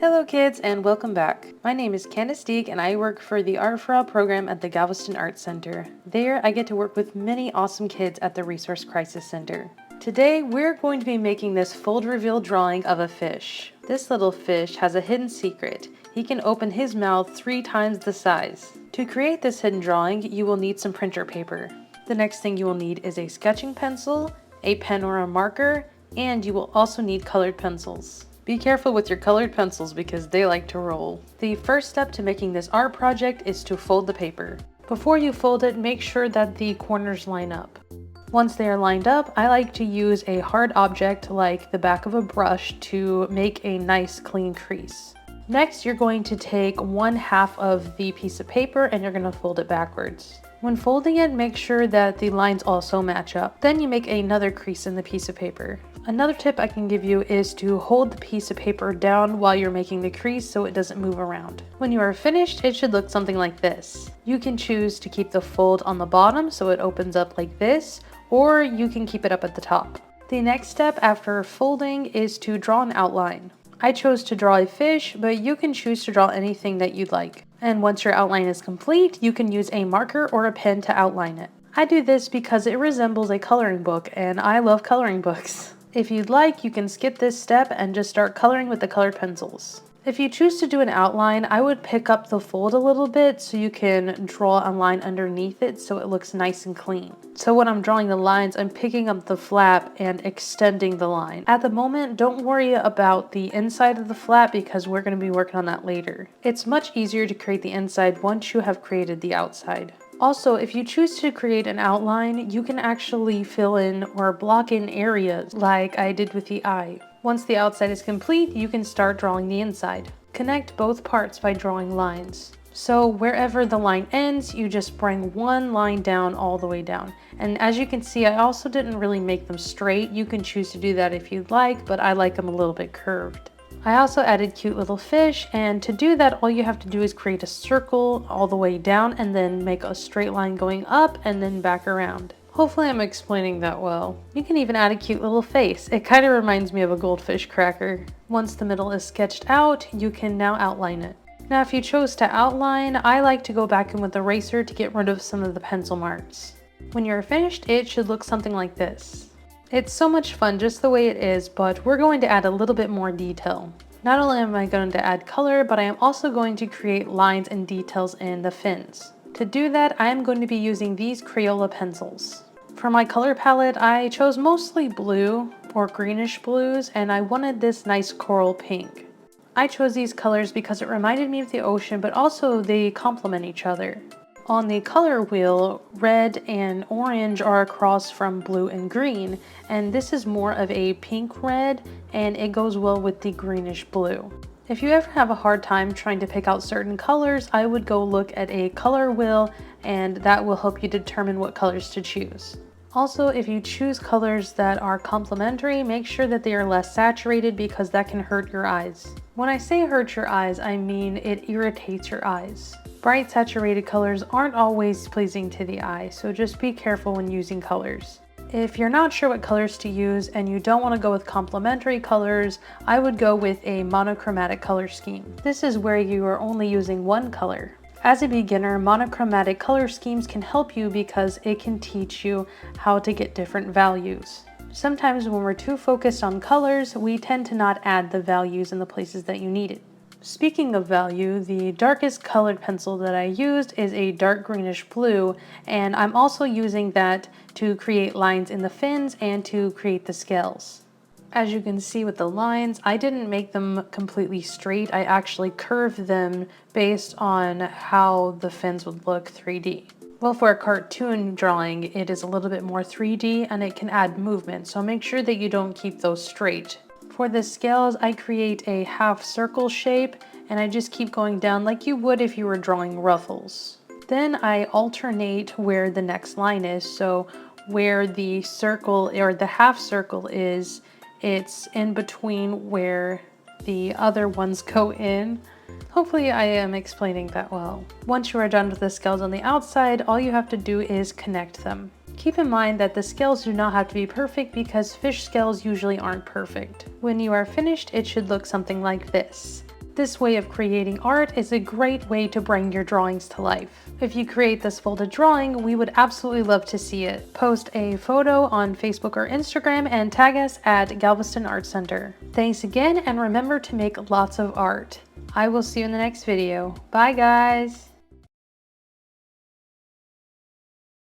Hello kids and welcome back. My name is Candace Deeg and I work for the Art for All program at the Galveston Arts Center. There I get to work with many awesome kids at the Resource Crisis Center. Today we're going to be making this fold reveal drawing of a fish. This little fish has a hidden secret. He can open his mouth 3 times the size. To create this hidden drawing you will need some printer paper. The next thing you will need is a sketching pencil, a pen or a marker, and you will also need colored pencils. Be careful with your colored pencils because they like to roll. The first step to making this art project is to fold the paper. Before you fold it, make sure that the corners line up. Once they are lined up, I like to use a hard object like the back of a brush to make a nice clean crease. Next, you're going to take 1/2 of the piece of paper and you're going to fold it backwards. When folding it, make sure that the lines also match up. Then you make another crease in the piece of paper. Another tip I can give you is to hold the piece of paper down while you're making the crease so it doesn't move around. When you are finished, it should look something like this. You can choose to keep the fold on the bottom so it opens up like this, or you can keep it up at the top. The next step after folding is to draw an outline. I chose to draw a fish, but you can choose to draw anything that you'd like. And once your outline is complete, you can use a marker or a pen to outline it. I do this because it resembles a coloring book, and I love coloring books. If you'd like, you can skip this step and just start coloring with the colored pencils. If you choose to do an outline, I would pick up the fold a little bit so you can draw a line underneath it so it looks nice and clean. So when I'm drawing the lines, I'm picking up the flap and extending the line. At the moment, don't worry about the inside of the flap because we're going to be working on that later. It's much easier to create the inside once you have created the outside. Also, if you choose to create an outline, you can actually fill in or block in areas like I did with the eye. Once the outside is complete, you can start drawing the inside. Connect both parts by drawing lines. So wherever the line ends, you just bring one line down all the way down. And as you can see, I also didn't really make them straight. You can choose to do that if you'd like, but I like them a little bit curved. I also added cute little fish, and to do that all you have to do is create a circle all the way down and then make a straight line going up and then back around. Hopefully I'm explaining that well. You can even add a cute little face. It kind of reminds me of a goldfish cracker. Once the middle is sketched out, you can now outline it. Now if you chose to outline, I like to go back in with the eraser to get rid of some of the pencil marks. When you're finished, it should look something like this. It's so much fun just the way it is, but we're going to add a little bit more detail. Not only am I going to add color, but I am also going to create lines and details in the fins. To do that, I am going to be using these Crayola pencils. For my color palette, I chose mostly blue or greenish blues, and I wanted this nice coral pink. I chose these colors because it reminded me of the ocean, but also they complement each other. On the color wheel, red and orange are across from blue and green, and this is more of a pink red, and it goes well with the greenish blue. If you ever have a hard time trying to pick out certain colors, I would go look at a color wheel, and that will help you determine what colors to choose. Also, if you choose colors that are complementary, make sure that they are less saturated because that can hurt your eyes. When I say hurt your eyes, I mean it irritates your eyes. Bright saturated colors aren't always pleasing to the eye, so just be careful when using colors. If you're not sure what colors to use and you don't want to go with complementary colors, I would go with a monochromatic color scheme. This is where you are only using one color. As a beginner, monochromatic color schemes can help you because it can teach you how to get different values. Sometimes when we're too focused on colors, we tend to not add the values in the places that you need it. Speaking of value, the darkest colored pencil that I used is a dark greenish blue, and I'm also using that to create lines in the fins and to create the scales. As you can see with the lines, I didn't make them completely straight. I actually curved them based on how the fins would look 3D. Well, for a cartoon drawing, it is a little bit more 3D and it can add movement, so make sure that you don't keep those straight. For the scales, I create a half circle shape and I just keep going down like you would if you were drawing ruffles. Then I alternate where the next line is, so where the circle or the half circle is, it's in between where the other ones go in. Hopefully I am explaining that well. Once you are done with the scales on the outside, all you have to do is connect them. Keep in mind that the scales do not have to be perfect because fish scales usually aren't perfect. When you are finished, it should look something like this. This way of creating art is a great way to bring your drawings to life. If you create this folded drawing, we would absolutely love to see it. Post a photo on Facebook or Instagram and tag us at Galveston Art Center. Thanks again, and remember to make lots of art. I will see you in the next video. Bye guys!